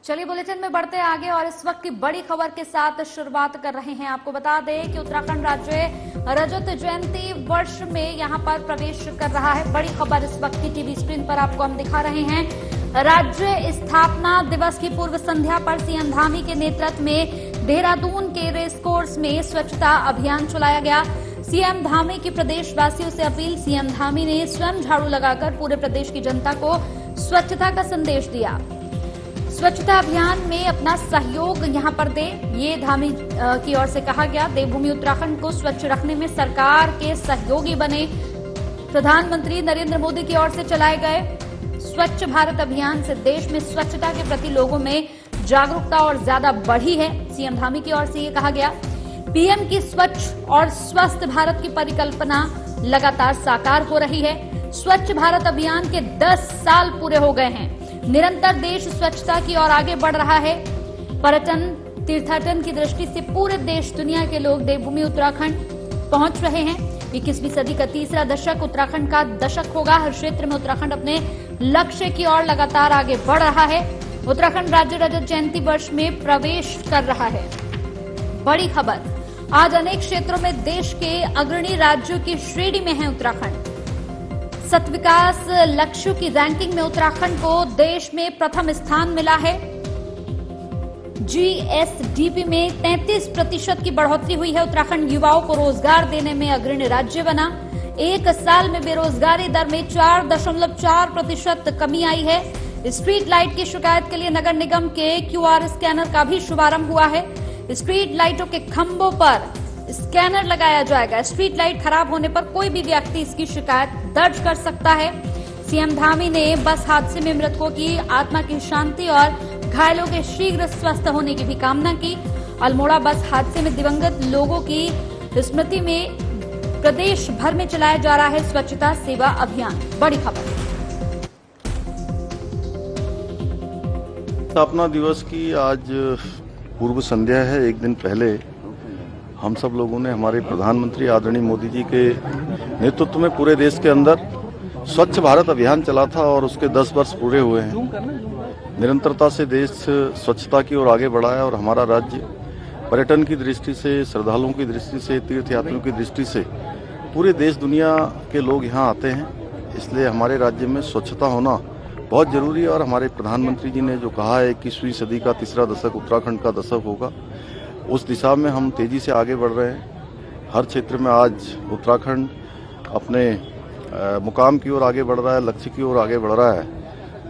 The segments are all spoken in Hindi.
चलिए बुलेटिन में बढ़ते आगे और इस वक्त की बड़ी खबर के साथ शुरुआत कर रहे हैं। आपको बता दें कि उत्तराखंड राज्य रजत जयंती वर्ष में यहां पर प्रवेश कर रहा है। बड़ी खबर इस वक्त की टीवी स्क्रीन पर आपको हम दिखा रहे हैं। राज्य स्थापना दिवस की पूर्व संध्या पर सीएम धामी के नेतृत्व में देहरादून के रेस कोर्स में स्वच्छता अभियान चलाया गया। सीएम धामी की प्रदेशवासियों से अपील। सीएम धामी ने स्वयं झाड़ू लगाकर पूरे प्रदेश की जनता को स्वच्छता का संदेश दिया। स्वच्छता अभियान में अपना सहयोग यहां पर दे, ये धामी की ओर से कहा गया। देवभूमि उत्तराखंड को स्वच्छ रखने में सरकार के सहयोगी बने। प्रधानमंत्री नरेंद्र मोदी की ओर से चलाए गए स्वच्छ भारत अभियान से देश में स्वच्छता के प्रति लोगों में जागरूकता और ज्यादा बढ़ी है। सीएम धामी की ओर से ये कहा गया। पीएम की स्वच्छ और स्वस्थ भारत की परिकल्पना लगातार साकार हो रही है। स्वच्छ भारत अभियान के 10 साल पूरे हो गए हैं। निरंतर देश स्वच्छता की ओर आगे बढ़ रहा है। पर्यटन तीर्थाटन की दृष्टि से पूरे देश दुनिया के लोग देवभूमि उत्तराखंड पहुंच रहे हैं। 21वीं सदी का तीसरा दशक उत्तराखंड का दशक होगा। हर क्षेत्र में उत्तराखंड अपने लक्ष्य की ओर लगातार आगे बढ़ रहा है। उत्तराखंड राज्य रजत जयंती वर्ष में प्रवेश कर रहा है। बड़ी खबर, आज अनेक क्षेत्रों में देश के अग्रणी राज्यों की श्रेणी में है उत्तराखंड। सतत विकास लक्ष्यों की रैंकिंग में उत्तराखंड को देश में प्रथम स्थान मिला है। जीएसडीपी में 33% की बढ़ोतरी हुई है। उत्तराखंड युवाओं को रोजगार देने में अग्रणी राज्य बना। एक साल में बेरोजगारी दर में 4.4% कमी आई है। स्ट्रीट लाइट की शिकायत के लिए नगर निगम के QR स्कैनर का भी शुभारंभ हुआ है। स्ट्रीट लाइटों के खंभों पर स्कैनर लगाया जाएगा। स्ट्रीट लाइट खराब होने पर कोई भी व्यक्ति इसकी शिकायत दर्ज कर सकता है। सीएम धामी ने बस हादसे में मृतकों की आत्मा की शांति और घायलों के शीघ्र स्वस्थ होने की भी कामना की। अल्मोड़ा बस हादसे में दिवंगत लोगों की स्मृति में प्रदेश भर में चलाया जा रहा है स्वच्छता सेवा अभियान। बड़ी खबर, स्थापना दिवस की आज पूर्व संध्या है। एक दिन पहले हम सब लोगों ने हमारे प्रधानमंत्री आदरणीय मोदी जी के नेतृत्व में पूरे देश के अंदर स्वच्छ भारत अभियान चला था और उसके 10 वर्ष पूरे हुए हैं। निरंतरता से देश स्वच्छता की ओर आगे बढ़ा है और हमारा राज्य पर्यटन की दृष्टि से, श्रद्धालुओं की दृष्टि से, तीर्थयात्रियों की दृष्टि से पूरे देश दुनिया के लोग यहाँ आते हैं। इसलिए हमारे राज्य में स्वच्छता होना बहुत जरूरी है और हमारे प्रधानमंत्री जी ने जो कहा है 21वीं सदी का तीसरा दशक उत्तराखंड का दशक होगा, उस दिशा में हम तेजी से आगे बढ़ रहे हैं। हर क्षेत्र में आज उत्तराखंड अपने मुकाम की ओर आगे बढ़ रहा है, लक्ष्य की ओर आगे बढ़ रहा है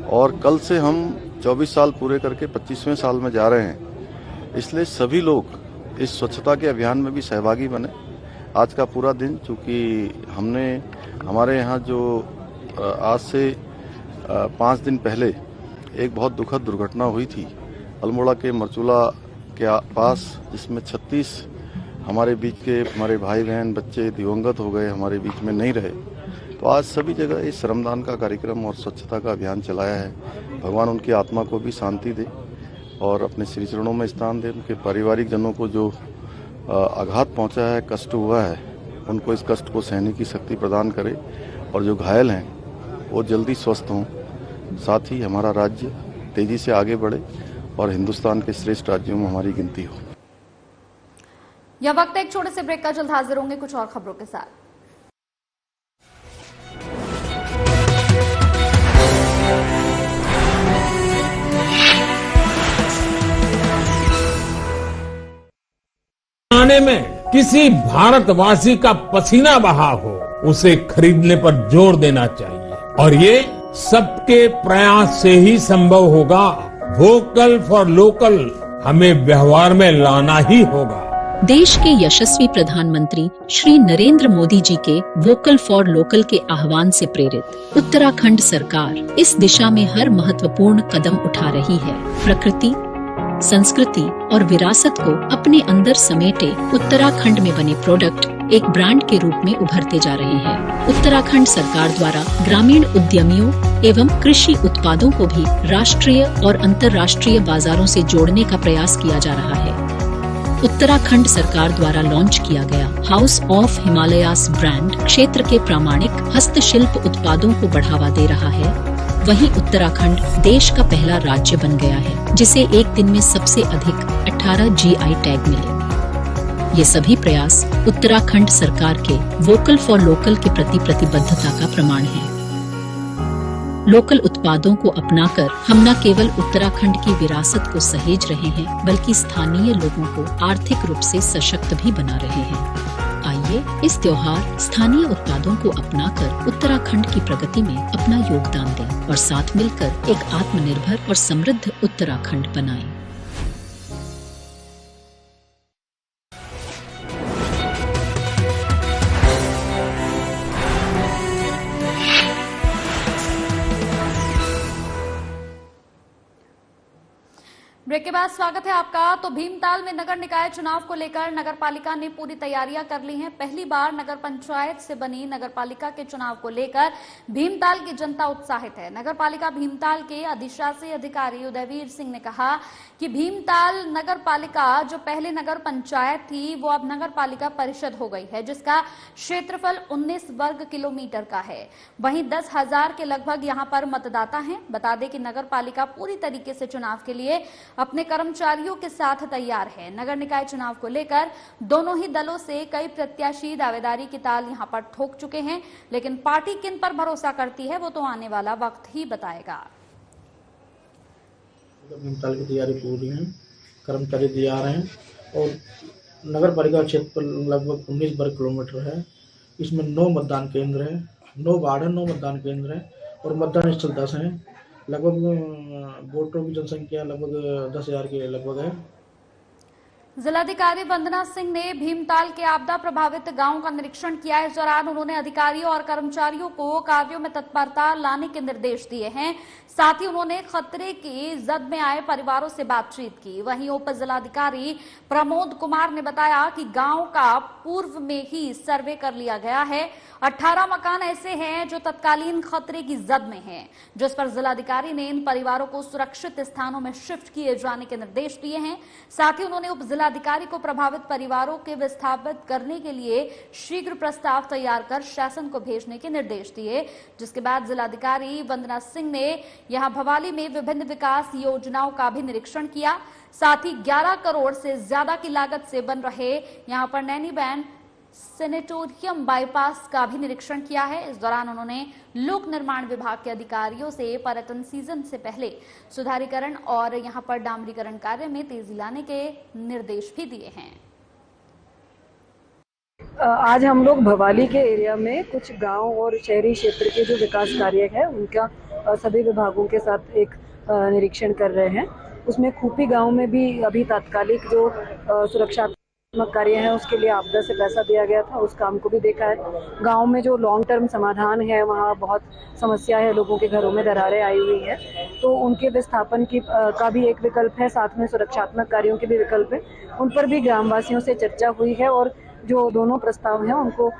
और कल से हम 24 साल पूरे करके 25वें साल में जा रहे हैं। इसलिए सभी लोग इस स्वच्छता के अभियान में भी सहभागी बने। आज का पूरा दिन, चूँकि हमने हमारे यहाँ जो आज से 5 दिन पहले एक बहुत दुखद दुर्घटना हुई थी अल्मोड़ा के मरचूला के पास, जिसमें 36 हमारे बीच के हमारे भाई बहन बच्चे दिवंगत हो गए, हमारे बीच में नहीं रहे। तो आज सभी जगह इस श्रमदान का कार्यक्रम और स्वच्छता का अभियान चलाया है। भगवान उनकी आत्मा को भी शांति दे और अपने श्री चरणों में स्थान दे। उनके पारिवारिक जनों को जो आघात पहुंचा है, कष्ट हुआ है, उनको इस कष्ट को सहने की शक्ति प्रदान करे और जो घायल हैं वो जल्दी स्वस्थ हों। साथ ही हमारा राज्य तेजी से आगे बढ़े और हिंदुस्तान के श्रेष्ठ राज्यों में हमारी गिनती हो। यह वक्त एक छोटे से ब्रेक का, जल्द हाजिर होंगे कुछ और खबरों के साथ। आने में किसी भारतवासी का पसीना बहा हो, उसे खरीदने पर जोर देना चाहिए और ये सबके प्रयास से ही संभव होगा। वोकल फॉर लोकल हमें व्यवहार में लाना ही होगा। देश के यशस्वी प्रधानमंत्री श्री नरेंद्र मोदी जी के वोकल फॉर लोकल के आह्वान से प्रेरित उत्तराखंड सरकार इस दिशा में हर महत्वपूर्ण कदम उठा रही है। प्रकृति, संस्कृति और विरासत को अपने अंदर समेटे उत्तराखंड में बने प्रोडक्ट एक ब्रांड के रूप में उभरते जा रहे हैं। उत्तराखंड सरकार द्वारा ग्रामीण उद्यमियों एवं कृषि उत्पादों को भी राष्ट्रीय और अंतर्राष्ट्रीय बाजारों से जोड़ने का प्रयास किया जा रहा है। उत्तराखंड सरकार द्वारा लॉन्च किया गया हाउस ऑफ हिमालयास ब्रांड क्षेत्र के प्रामाणिक हस्तशिल्प उत्पादों को बढ़ावा दे रहा है वहीं उत्तराखंड देश का पहला राज्य बन गया है जिसे एक दिन में सबसे अधिक 18 GI टैग मिले। ये सभी प्रयास उत्तराखंड सरकार के वोकल फॉर लोकल के प्रति प्रतिबद्धता का प्रमाण है। लोकल उत्पादों को अपनाकर हम न केवल उत्तराखंड की विरासत को सहेज रहे हैं बल्कि स्थानीय लोगों को आर्थिक रूप से सशक्त भी बना रहे हैं। आइए इस त्योहार स्थानीय उत्पादों को अपनाकर उत्तराखंड की प्रगति में अपना योगदान दें और साथ मिलकर एक आत्मनिर्भर और समृद्ध उत्तराखंड बनाएं। ब्रेक के बाद स्वागत है आपका। तो भीमताल में नगर निकाय चुनाव को लेकर नगर पालिका ने पूरी तैयारियां कर ली हैं। पहली बार नगर पंचायत से बनी नगर पालिका के चुनाव को लेकर भीमताल की जनता उत्साहित है। नगर पालिका भीमताल के अधिशासी अधिकारी उदयवीर सिंह ने कहा कि भीमताल नगर पालिका जो पहले नगर पंचायत थी वो अब नगर पालिका परिषद हो गई है, जिसका क्षेत्रफल 19 वर्ग किलोमीटर का है। वहीं 10,000 के लगभग यहां पर मतदाता हैं। बता दें कि नगर पालिका पूरी तरीके से चुनाव के लिए अपने कर्मचारियों के साथ तैयार है। नगर निकाय चुनाव को लेकर दोनों ही दलों से कई प्रत्याशी दावेदारी की ताल यहां पर ठोक चुके हैं, लेकिन पार्टी किन पर भरोसा करती है वो तो आने वाला वक्त ही बताएगा। भीमताल की तैयारी पूरी है, कर्मचारी तैयार हैं और नगर पालिका क्षेत्र लगभग 19 वर्ग किलोमीटर है। इसमें 9 मतदान केंद्र है, 9 वार्ड है, 9 मतदान केंद्र है और मतदान स्थल 10 हैं। लगभग वोटरों की जनसंख्या लगभग 10,000 के लगभग है। जिलाधिकारी वंदना सिंह ने भीमताल के आपदा प्रभावित गांवों का निरीक्षण किया। इस दौरान उन्होंने अधिकारियों और कर्मचारियों को कार्यों में तत्परता लाने के निर्देश दिए हैं। साथ ही उन्होंने खतरे की जद में आए परिवारों से बातचीत की। वहीं उप जिलाधिकारी प्रमोद कुमार ने बताया कि गांव का पूर्व में ही सर्वे कर लिया गया है। 18 मकान ऐसे हैं जो तत्कालीन खतरे की जद में हैं, जिस पर जिलाधिकारी ने इन परिवारों को सुरक्षित स्थानों में शिफ्ट किए जाने के निर्देश दिए हैं। साथ ही उन्होंने उप जिलाधिकारी को प्रभावित परिवारों के विस्थापित करने के लिए शीघ्र प्रस्ताव तैयार कर शासन को भेजने के निर्देश दिए, जिसके बाद जिलाधिकारी वंदना सिंह ने यहां भवाली में विभिन्न विकास योजनाओं का भी निरीक्षण किया। साथ ही 11 करोड़ से ज्यादा की लागत से बन रहे यहां पर नैनीबैंड सेनेटोरियम बाईपास का भी निरीक्षण किया है। इस दौरान उन्होंने लोक निर्माण विभाग के अधिकारियों से पर्यटन सीजन से पहले सुधारीकरण और यहां पर डामरीकरण कार्य में तेजी लाने के निर्देश भी दिए हैं। आज हम लोग भवाली के एरिया में कुछ गांव और शहरी क्षेत्र के जो विकास कार्य है उनका सभी विभागों के साथ एक निरीक्षण कर रहे हैं। उसमें खूपी गांव में भी अभी तात्कालिक जो सुरक्षात्मक कार्य है उसके लिए आपदा से पैसा दिया गया था, उस काम को भी देखा है। गांव में जो लॉन्ग टर्म समाधान है वहाँ बहुत समस्या है, लोगों के घरों में दरारें आई हुई है, तो उनके विस्थापन की का भी एक विकल्प है, साथ में सुरक्षात्मक कार्यों के भी विकल्प है। उन पर भी ग्रामवासियों से चर्चा हुई है और जो दोनों प्रस्ताव हैं उनको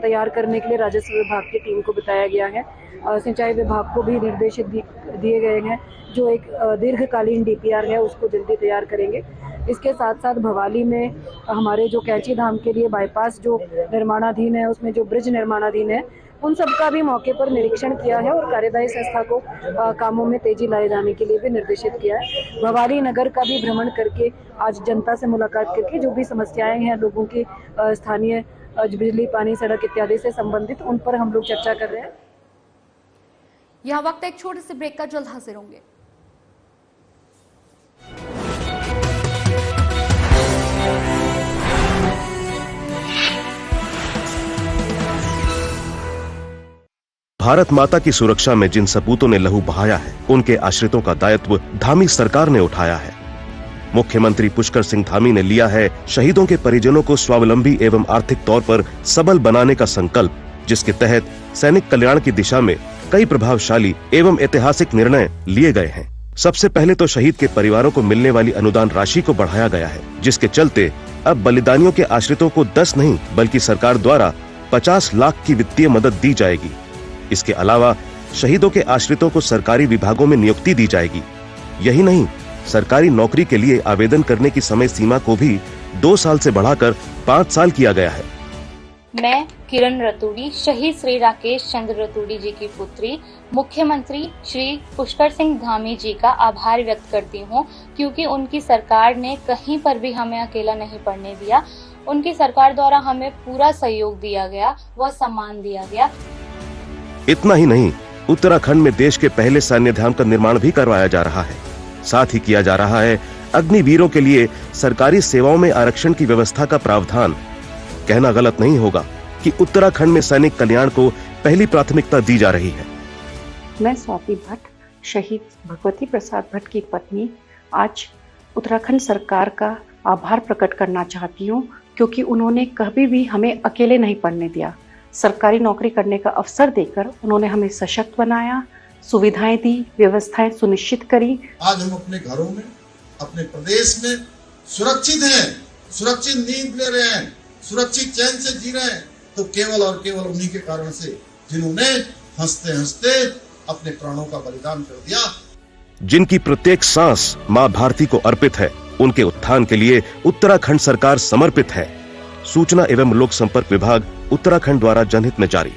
तैयार करने के लिए राजस्व विभाग की टीम को बताया गया है। सिंचाई विभाग को भी निर्देश दिए गए हैं, जो एक दीर्घकालीन DPR है उसको जल्दी तैयार करेंगे। इसके साथ साथ भवाली में हमारे जो कैंची धाम के लिए बाईपास जो निर्माणाधीन है, उसमें जो ब्रिज निर्माणाधीन है, उन सब का भी मौके पर निरीक्षण किया है और कार्यदायी संस्था को कामों में तेजी लाए जाने के लिए भी निर्देशित किया है। भवाली नगर का भी भ्रमण करके आज जनता से मुलाकात करके जो भी समस्याएं हैं लोगों की स्थानीय बिजली, पानी, सड़क इत्यादि से संबंधित, उन पर हम लोग चर्चा कर रहे हैं। यह वक्त एक छोटे से ब्रेक का, जल्द हाजिर होंगे। भारत माता की सुरक्षा में जिन सपूतों ने लहू बहाया है, उनके आश्रितों का दायित्व धामी सरकार ने उठाया है। मुख्यमंत्री पुष्कर सिंह धामी ने लिया है शहीदों के परिजनों को स्वावलंबी एवं आर्थिक तौर पर सबल बनाने का संकल्प, जिसके तहत सैनिक कल्याण की दिशा में कई प्रभावशाली एवं ऐतिहासिक निर्णय लिए गए हैं। सबसे पहले तो शहीद के परिवारों को मिलने वाली अनुदान राशि को बढ़ाया गया है, जिसके चलते अब बलिदानियों के आश्रितों को 10 नहीं बल्कि सरकार द्वारा 50 लाख की वित्तीय मदद दी जाएगी। इसके अलावा शहीदों के आश्रितों को सरकारी विभागों में नियुक्ति दी जाएगी। यही नहीं, सरकारी नौकरी के लिए आवेदन करने की समय सीमा को भी 2 साल से बढ़ाकर 5 साल किया गया है। मैं किरण रतूड़ी शहीद श्री राकेश चंद्र रतूड़ी जी की पुत्री मुख्यमंत्री श्री पुष्कर सिंह धामी जी का आभार व्यक्त करती हूँ, क्योंकि उनकी सरकार ने कहीं पर भी हमें अकेला नहीं पड़ने दिया। उनकी सरकार द्वारा हमें पूरा सहयोग दिया गया, वह सम्मान दिया गया। इतना ही नहीं, उत्तराखंड में देश के पहले सैन्य धाम का निर्माण भी करवाया जा रहा है। साथ ही किया जा रहा है अग्निवीरों के लिए सरकारी सेवाओं में आरक्षण की व्यवस्था का प्रावधान। कहना गलत नहीं होगा कि उत्तराखंड में सैनिक कल्याण को पहली प्राथमिकता दी जा रही है। मैं स्वाति भट्ट, शहीद भगवती प्रसाद भट्ट की पत्नी, आज उत्तराखंड सरकार का आभार प्रकट करना चाहती हूँ, क्योंकि उन्होंने कभी भी हमें अकेले नहीं पड़ने दिया। सरकारी नौकरी करने का अवसर देकर उन्होंने हमें सशक्त बनाया, सुविधाएं दी, व्यवस्थाएं सुनिश्चित करी। आज हम अपने घरों में, अपने प्रदेश में सुरक्षित हैं, सुरक्षित नींद ले रहे हैं, सुरक्षित चैन से जी रहे हैं, तो केवल और केवल उन्हीं के कारण से, जिन्होंने हंसते हंसते अपने प्राणों का बलिदान कर दिया। जिनकी प्रत्येक सांस मां भारती को अर्पित है, उनके उत्थान के लिए उत्तराखंड सरकार समर्पित है। सूचना एवं लोक संपर्क विभाग उत्तराखंड द्वारा जनहित में जारी।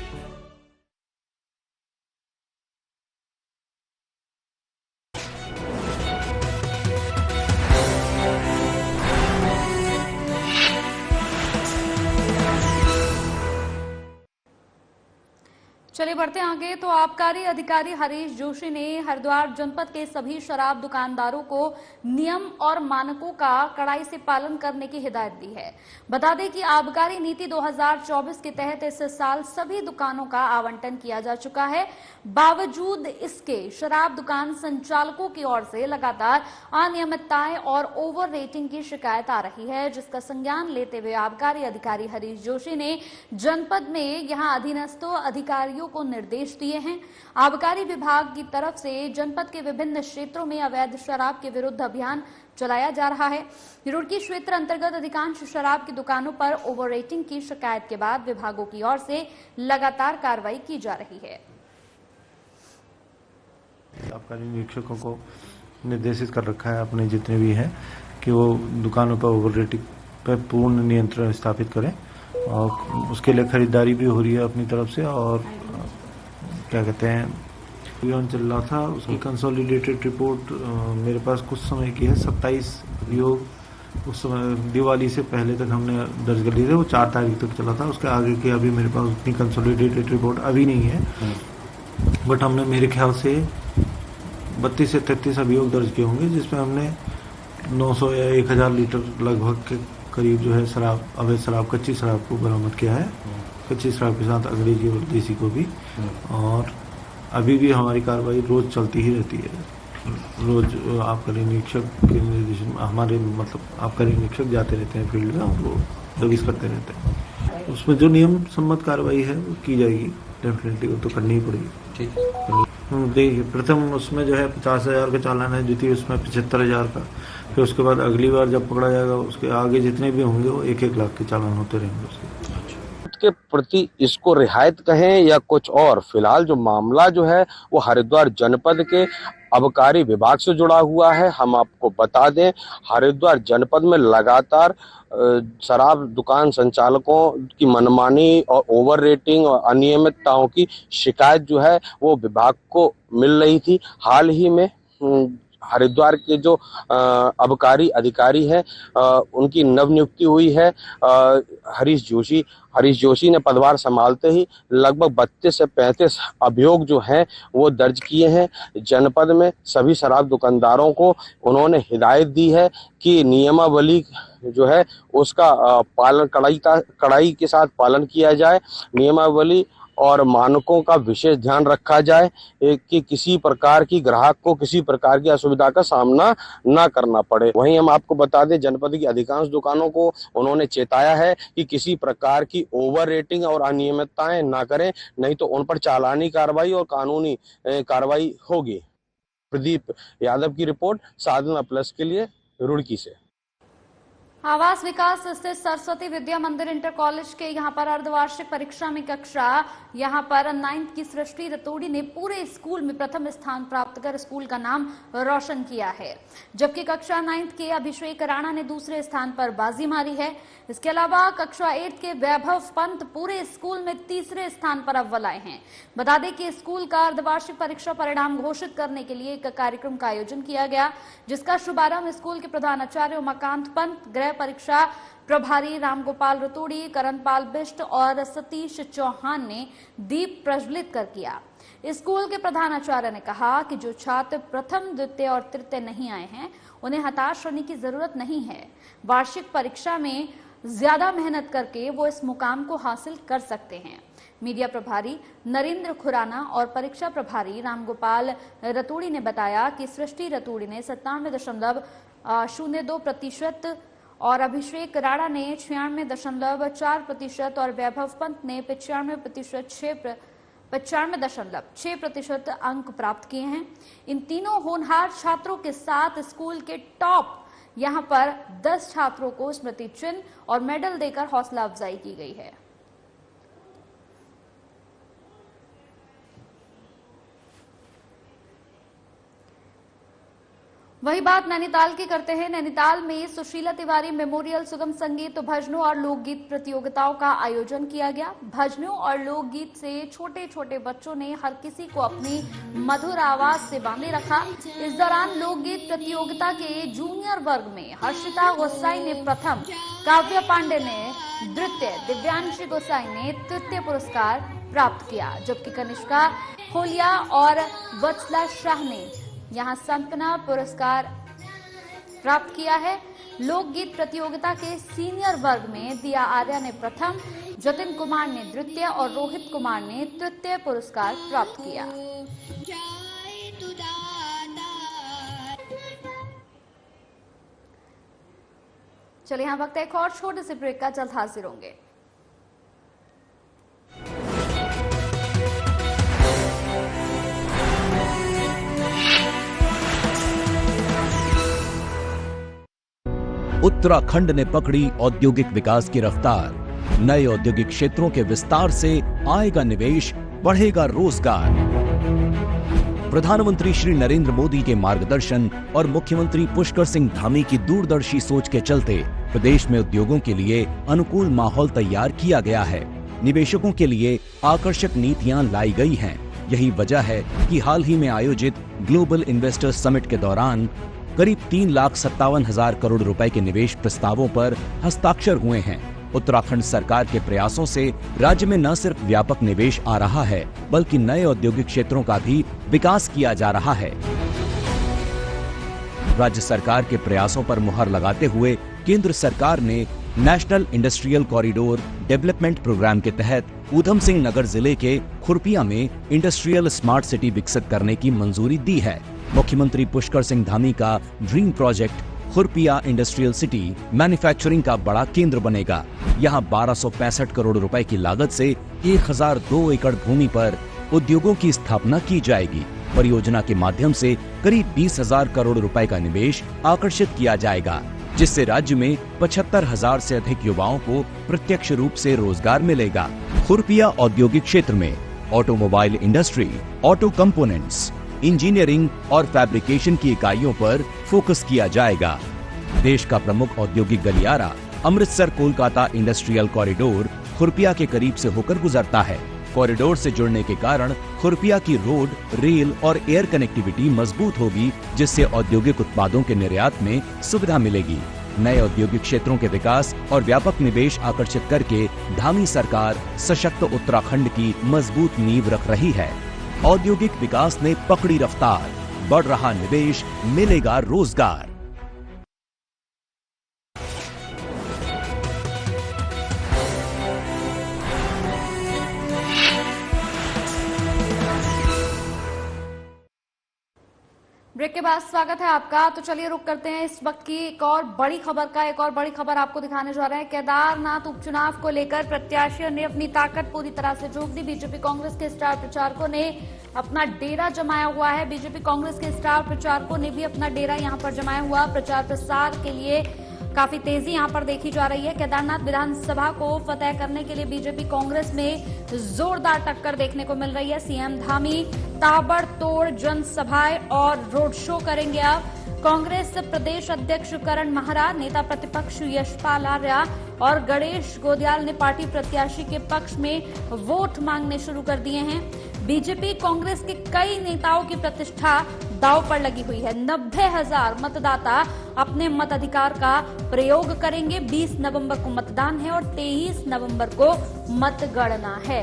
चलिए बढ़ते आगे। तो आबकारी अधिकारी हरीश जोशी ने हरिद्वार जनपद के सभी शराब दुकानदारों को नियम और मानकों का कड़ाई से पालन करने की हिदायत दी है। बता दें कि आबकारी नीति 2024 के तहत इस साल सभी दुकानों का आवंटन किया जा चुका है। बावजूद इसके शराब दुकान संचालकों की ओर से लगातार अनियमितताएं और ओवर रेटिंग की शिकायत आ रही है, जिसका संज्ञान लेते हुए आबकारी अधिकारी हरीश जोशी ने जनपद में यहां अधीनस्थ अधिकारियों को निर्देश दिए हैं। आबकारी विभाग की तरफ से जनपद के विभिन्न क्षेत्रों में अवैध शराब के विरुद्ध अभियान चलाया जा रहा है। रुड़की क्षेत्र अंतर्गत अधिकांश शराब की दुकानों पर ओवर रेटिंग की शिकायत के बाद विभागों की ओर से लगातार कार्रवाई की जा रही है। आबकारी निरीक्षकों को निर्देशित कर रखा है अपने जितने भी हैं कि वो दुकानों पर ओवर रेटिंग पर पूर्ण नियंत्रण स्थापित करें, और उसके लिए खरीदारी भी हो रही है अपनी तरफ से। और क्या कहते हैं, अभियान चल रहा था, उसकी कंसोलिडेटेड रिपोर्ट मेरे पास कुछ समय की है। 27 अभियोग उस समय दिवाली से पहले तक हमने दर्ज कर लिए थे, वो 4 तारीख तक चला था। उसके आगे की अभी मेरे पास उतनी कंसोलिडेटेड रिपोर्ट अभी नहीं है, बट हमने मेरे ख्याल से 32 से 33 अभियोग दर्ज किए होंगे, जिसमें हमने 900 या 1000 लीटर लगभग के करीब जो है शराब, अवैध शराब, कच्ची शराब को बरामद किया है। कच्ची शराब के साथ अंग्रेजी और देसी को भी। और अभी भी हमारी कार्रवाई रोज चलती ही रहती है। रोज आबकारी निरीक्षक के निर्देशन, हमारे मतलब आबकारी निरीक्षक जाते रहते हैं फील्ड में, वो सर्विस करते रहते हैं। उसमें जो नियम सम्मत कार्रवाई है वो की जाएगी, डेफिनेटली वो तो करनी ही पड़ेगी। ठीक है, देखिए प्रथम उसमें जो है 50,000 का चालान है, द्वितीय उसमें 75,000 का, फिर उसके बाद अगली बार जब पकड़ा जाएगा उसके आगे जितने भी होंगे वो 1-1 लाख के चालान होते रहेंगे उसके प्रति। इसको रियायत कहें या कुछ और, फिलहाल जो मामला जो है वो हरिद्वार जनपद के आबकारी विभाग से जुड़ा हुआ है। हम आपको बता दें, हरिद्वार जनपद में लगातार शराब दुकान संचालकों की मनमानी और ओवर रेटिंग और अनियमितताओं की शिकायत जो है वो विभाग को मिल रही थी। हाल ही में हरिद्वार के जो आबकारी अधिकारी हैं उनकी नवनियुक्ति हुई है हरीश जोशी ने पदभार संभालते ही लगभग 32 से 35 अभियोग जो हैं वो दर्ज किए हैं। जनपद में सभी शराब दुकानदारों को उन्होंने हिदायत दी है कि नियमावली जो है उसका पालन कड़ाई के साथ पालन किया जाए। नियमावली और मानकों का विशेष ध्यान रखा जाए कि किसी प्रकार की ग्राहक को किसी प्रकार की असुविधा का सामना न करना पड़े। वहीं हम आपको बता दें, जनपद की अधिकांश दुकानों को उन्होंने चेताया है कि किसी प्रकार की ओवर रेटिंग और अनियमितताएं न करें, नहीं तो उन पर चालानी कार्रवाई और कानूनी कार्रवाई होगी। प्रदीप यादव की रिपोर्ट, साधना प्लस के लिए रुड़की से। आवास विकास स्थित सरस्वती विद्या मंदिर इंटर कॉलेज के यहाँ पर अर्धवार्षिक परीक्षा में कक्षा यहाँ पर 9th की सृष्टि रतोड़ी ने पूरे स्कूल में प्रथम स्थान प्राप्त कर स्कूल का नाम रोशन किया है, जबकि कक्षा 9th के अभिषेक राणा ने दूसरे स्थान पर बाजी मारी है। इसके अलावा कक्षा 8 के वैभव पंत पूरे स्कूल में तीसरे स्थान पर अव्वल आए हैं। बता दें कि स्कूल का अर्धवार्षिक परीक्षा परिणाम घोषित करने के लिए एक कार्यक्रम का आयोजन किया गया, जिसका शुभारंभ स्कूल के प्रधानाचार्य उमाकांत पंत, गृह परीक्षा प्रभारी रामगोपाल रतोड़ी, करणपाल बिष्ट और सतीश चौहान ने दीप प्रज्वलित कर किया। स्कूल के प्रधानाचार्य ने कहा कि जो छात्र प्रथम, द्वितीय और तृतीय नहीं आए हैं, उन्हें हताश होने की जरूरत नहीं है। वार्षिक परीक्षा में ज्यादा मेहनत करके वो इस मुकाम को हासिल कर सकते हैं। मीडिया प्रभारी नरेंद्र खुराना और परीक्षा प्रभारी रामगोपाल रतोड़ी ने बताया कि सृष्टि रतोड़ी ने 97.02% और अभिषेक राणा ने 96.4% और वैभव पंत ने 95.6% अंक प्राप्त किए हैं। इन तीनों होनहार छात्रों के साथ स्कूल के टॉप यहां पर 10 छात्रों को स्मृति चिन्ह और मेडल देकर हौसला अफजाई की गई है। वही बात नैनीताल की करते हैं। नैनीताल में सुशीला तिवारी मेमोरियल सुगम संगीत, भजनों और लोकगीत प्रतियोगिताओं का आयोजन किया गया। भजनों और लोकगीत से छोटे छोटे बच्चों ने हर किसी को अपनी मधुर आवाज से बांधे रखा। इस दौरान लोकगीत प्रतियोगिता के जूनियर वर्ग में हर्षिता गोसाई ने प्रथम, काव्या पांडे ने द्वितीय, दिव्यांशी गोसाई ने तृतीय पुरस्कार प्राप्त किया, जबकि कनिष्का होलिया और वत्सला शाह ने यहाँ संपन्ना पुरस्कार प्राप्त किया है। लोकगीत प्रतियोगिता के सीनियर वर्ग में दिया आर्या ने प्रथम, जतिन कुमार ने द्वितीय और रोहित कुमार ने तृतीय पुरस्कार प्राप्त किया। चलिए यहाँ वक्त एक और छोटे से ब्रेक का, जल्द हाजिर होंगे। उत्तराखंड ने पकड़ी औद्योगिक विकास की रफ्तार। नए औद्योगिक क्षेत्रों के विस्तार से आएगा निवेश, बढ़ेगा रोजगार। प्रधानमंत्री श्री नरेंद्र मोदी के मार्गदर्शन और मुख्यमंत्री पुष्कर सिंह धामी की दूरदर्शी सोच के चलते प्रदेश में उद्योगों के लिए अनुकूल माहौल तैयार किया गया है। निवेशकों के लिए आकर्षक नीतियां लाई गई हैं। यही वजह है कि हाल ही में आयोजित ग्लोबल इन्वेस्टर्स समिट के दौरान करीब 3,57,000 करोड़ रुपए के निवेश प्रस्तावों पर हस्ताक्षर हुए हैं। उत्तराखंड सरकार के प्रयासों से राज्य में न सिर्फ व्यापक निवेश आ रहा है, बल्कि नए औद्योगिक क्षेत्रों का भी विकास किया जा रहा है। राज्य सरकार के प्रयासों पर मुहर लगाते हुए केंद्र सरकार ने national industrial corridor development program के तहत ऊधम सिंह नगर जिले के खुरपिया में इंडस्ट्रियल स्मार्ट सिटी विकसित करने की मंजूरी दी है। मुख्यमंत्री पुष्कर सिंह धामी का dream project Khurpia industrial city manufacturing का बड़ा केंद्र बनेगा। यहां 1265 करोड़ रुपए की लागत से 1002 एकड़ भूमि पर उद्योगों की स्थापना की जाएगी। परियोजना के माध्यम से करीब 20,000 करोड़ रुपए का निवेश आकर्षित किया जाएगा, जिससे राज्य में 75,000 से अधिक युवाओं को प्रत्यक्ष रूप से रोजगार मिलेगा। खुरपिया औद्योगिक क्षेत्र में automobile industry, auto components, engineering और फैब्रिकेशन की इकाइयों पर फोकस किया जाएगा। देश का प्रमुख औद्योगिक गलियारा अमृतसर कोलकाता इंडस्ट्रियल कॉरिडोर खुरपिया के करीब से होकर गुजरता है। कॉरिडोर से जुड़ने के कारण खुरपिया की रोड, रेल और एयर कनेक्टिविटी मजबूत होगी, जिससे औद्योगिक उत्पादों के निर्यात में सुविधा मिलेगी। नए औद्योगिक क्षेत्रों के विकास और व्यापक निवेश आकर्षित करके धामी सरकार सशक्त उत्तराखंड की मजबूत नींव रख रही है। औद्योगिक विकास ने पकड़ी रफ्तार, बढ़ रहा निवेश, मिलेगा रोजगार। ब्रेक के बाद स्वागत है आपका। तो चलिए रुक करते हैं इस वक्त की एक और बड़ी खबर का। एक और बड़ी खबर आपको दिखाने जा रहे हैं। केदारनाथ उपचुनाव को लेकर प्रत्याशियों ने अपनी ताकत पूरी तरह से झोंक दी। बीजेपी कांग्रेस के स्टार प्रचारकों ने अपना डेरा जमाया हुआ है। बीजेपी कांग्रेस के स्टार प्रचारकों ने भी अपना डेरा यहां पर जमाया हुआ। प्रचार प्रसार के लिए काफी तेजी यहां पर देखी जा रही है। केदारनाथ विधानसभा को फतेह करने के लिए बीजेपी कांग्रेस में जोरदार टक्कर देखने को मिल रही है। सीएम धामी ताबड़तोड़ जनसभाएं और रोड शो करेंगे। अब कांग्रेस प्रदेश अध्यक्ष करण महरा, नेता प्रतिपक्ष यशपाल आर्या और गणेश गोदियाल ने पार्टी प्रत्याशी के पक्ष में वोट मांगने शुरू कर दिए हैं। बीजेपी कांग्रेस के कई नेताओं की प्रतिष्ठा दांव पर लगी हुई है। 90,000 मतदाता अपने मताधिकार का प्रयोग करेंगे। 20 नवंबर को मतदान है और 23 नवंबर को मतगणना है।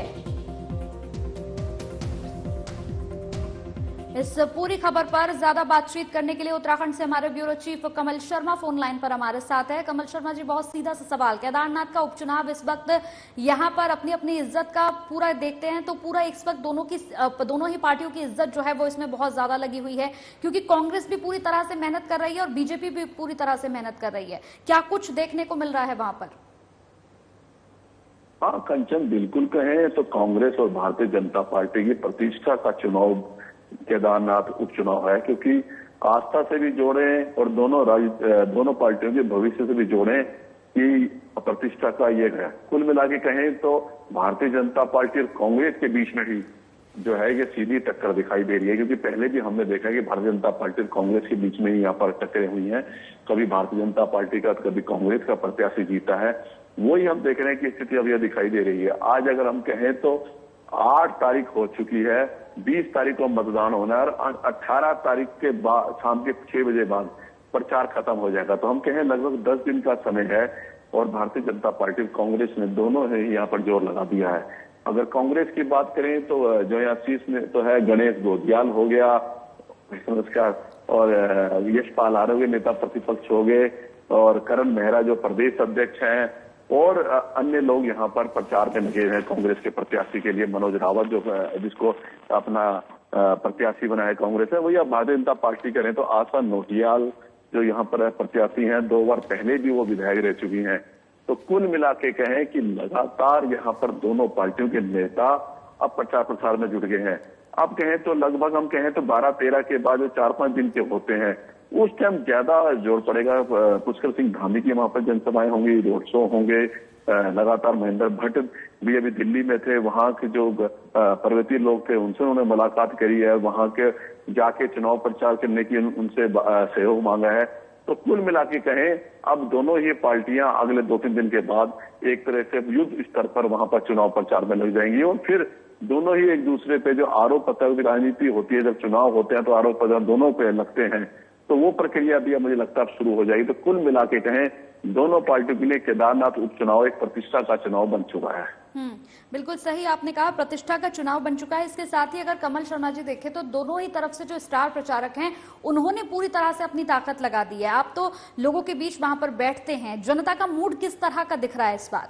इस पूरी खबर पर ज्यादा बातचीत करने के लिए उत्तराखंड से हमारे ब्यूरो चीफ कमल शर्मा फोन लाइन पर हमारे साथ है। कमल शर्मा जी, बहुत सीधा सा सवाल, केदारनाथ का उपचुनाव इस वक्त यहां पर अपनी अपनी इज्जत का पूरा देखते हैं तो पूरा इस वक्त दोनों ही पार्टियों की इज्जत जो है वो इसमें बहुत ज्यादा लगी हुई है, क्योंकि कांग्रेस भी पूरी तरह से मेहनत कर रही है और बीजेपी भी पूरी तरह से मेहनत कर रही है। क्या कुछ देखने को मिल रहा है वहां पर? हाँ कंचन, बिल्कुल कहें तो कांग्रेस और भारतीय जनता पार्टी की प्रतिष्ठा का चुनाव केदारनाथ उपचुनाव है, क्योंकि आस्था से भी जोड़े और दोनों पार्टियों के भविष्य से भी जोड़े कि प्रतिष्ठा का ये है। कुल मिला के कहें तो भारतीय जनता पार्टी और कांग्रेस के बीच में ही जो है ये सीधी टक्कर दिखाई दे रही है, क्योंकि पहले भी हमने देखा है कि भारतीय जनता पार्टी और कांग्रेस के बीच में ही यहाँ पर टक्करें हुई हैं। कभी भारतीय जनता पार्टी का तो कभी कांग्रेस का प्रत्याशी जीता है। वही हम देख रहे हैं कि स्थिति अब यह दिखाई दे रही है। आज अगर हम कहें तो 8 तारीख हो चुकी है, 20 तारीख को मतदान होना है और 18 तारीख के बाद शाम के 6 बजे बाद प्रचार खत्म हो जाएगा। तो हम कहें लगभग 10 दिन का समय है और भारतीय जनता पार्टी और कांग्रेस ने दोनों ने यहाँ पर जोर लगा दिया है। अगर कांग्रेस की बात करें तो जो यहाँ शीर्ष में तो है गणेश गोदियाल हो गया, नमस्कार, और यशपाल आर्य नेता प्रतिपक्ष हो गए और करण मेहरा जो प्रदेश अध्यक्ष हैं और अन्य लोग यहाँ पर प्रचार में लगे हैं कांग्रेस के प्रत्याशी के लिए। मनोज रावत जिसको अपना प्रत्याशी बनाया कांग्रेस है, वही अब भारतीय जनता पार्टी करें तो आशा नोटियाल जो यहाँ पर प्रत्याशी हैं, 2 बार पहले भी वो विधायक रह चुकी हैं। तो कुल मिला के कहें कि लगातार यहाँ पर दोनों पार्टियों के नेता अब प्रचार प्रसार में जुट गए हैं। अब कहें तो लगभग हम कहें तो 12-13 के बाद जो 4-5 दिन के होते हैं उस टाइम ज्यादा जोर पड़ेगा। पुष्कर सिंह धामी की वहां पर जनसभाएं होंगी, रोड शो होंगे। लगातार महेंद्र भट्ट भी अभी दिल्ली में थे, वहां के जो पर्वतीय लोग थे उनसे उन्होंने मुलाकात करी है, वहां के जाके चुनाव प्रचार करने की उनसे सहयोग मांगा है। तो कुल मिला के कहें अब दोनों ही पार्टियां अगले 2-3 दिन के बाद एक तरह से युद्ध स्तर पर वहां पर चुनाव प्रचार में लग जाएंगी और फिर दोनों ही एक दूसरे पे जो आरोप प्रत्यारोप की राजनीति होती है, जब चुनाव होते हैं तो आरोप प्रत्यारोप दोनों पे लगते हैं, तो वो प्रक्रिया भी मुझे लगता है शुरू हो जाएगी। तो कुल मिला के कहें दोनों पार्टियों के लिए केदारनाथ उपचुनाव एक प्रतिष्ठा का चुनाव बन चुका है। बिल्कुल सही आपने कहा, प्रतिष्ठा का चुनाव बन चुका है। इसके साथ ही अगर कमल शर्मा जी देखें तो दोनों ही तरफ से जो स्टार प्रचारक हैं उन्होंने पूरी तरह से अपनी ताकत लगा दी है। आप तो लोगों के बीच वहां पर बैठते हैं, जनता का मूड किस तरह का दिख रहा है इस बार?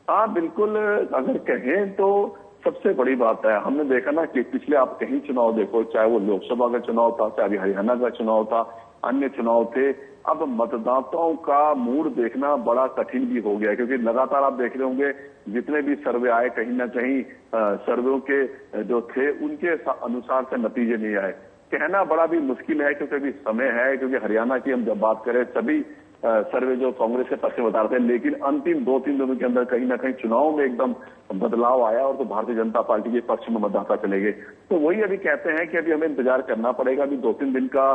हाँ बिल्कुल, अगर कहें तो सबसे बड़ी बात है, हमने देखा ना कि पिछले आप कहीं चुनाव देखो, चाहे वो लोकसभा का चुनाव था, चाहे हरियाणा का चुनाव था, अन्य चुनाव थे, अब मतदाताओं का मूड देखना बड़ा कठिन भी हो गया, क्योंकि लगातार आप देख रहे होंगे जितने भी सर्वे आए कहीं ना कहीं सर्वे के जो थे उनके अनुसार से नतीजे नहीं आए। कहना बड़ा भी मुश्किल है क्योंकि अभी समय है, क्योंकि हरियाणा की हम जब बात करें सभी सर्वे जो कांग्रेस के पक्ष में बता रहे थे, लेकिन अंतिम 2-3 दिनों के अंदर कहीं ना कहीं चुनाव में एकदम बदलाव आया और तो भारतीय जनता पार्टी के पक्ष में मतदाता चले गए। तो वही अभी कहते हैं कि अभी हमें इंतजार करना पड़ेगा। अभी 2-3 दिन का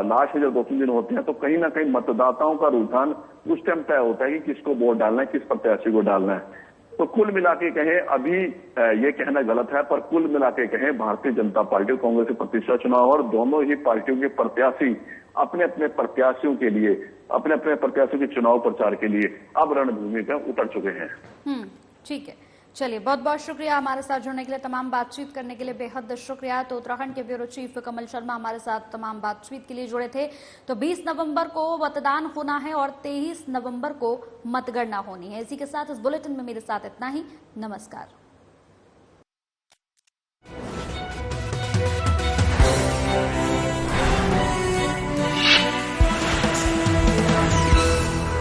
लास्ट में जब 2-3 दिन होते हैं तो कहीं ना कहीं मतदाताओं का रुझान उस टाइम तय होता है कि किसको वोट डालना है, किस प्रत्याशी को डालना है। तो कुल मिला के कहें अभी ये कहना गलत है, पर कुल मिला के कहें भारतीय जनता पार्टी और कांग्रेस के प्रतिष्ठा चुनाव और दोनों ही पार्टियों के प्रत्याशी अपने अपने प्रत्याशियों के लिए, अपने अपने प्रत्याशियों के चुनाव प्रचार के लिए अब रणभूमि पर उतर चुके हैं। ठीक है, चलिए बहुत बहुत शुक्रिया हमारे साथ जुड़ने के लिए, तमाम बातचीत करने के लिए बेहद शुक्रिया। तो उत्तराखंड के ब्यूरो चीफ कमल शर्मा हमारे साथ तमाम बातचीत के लिए जुड़े थे। तो 20 नवंबर को मतदान होना है और 23 नवंबर को मतगणना होनी है। इसी के साथ इस बुलेटिन में मेरे साथ इतना ही। नमस्कार।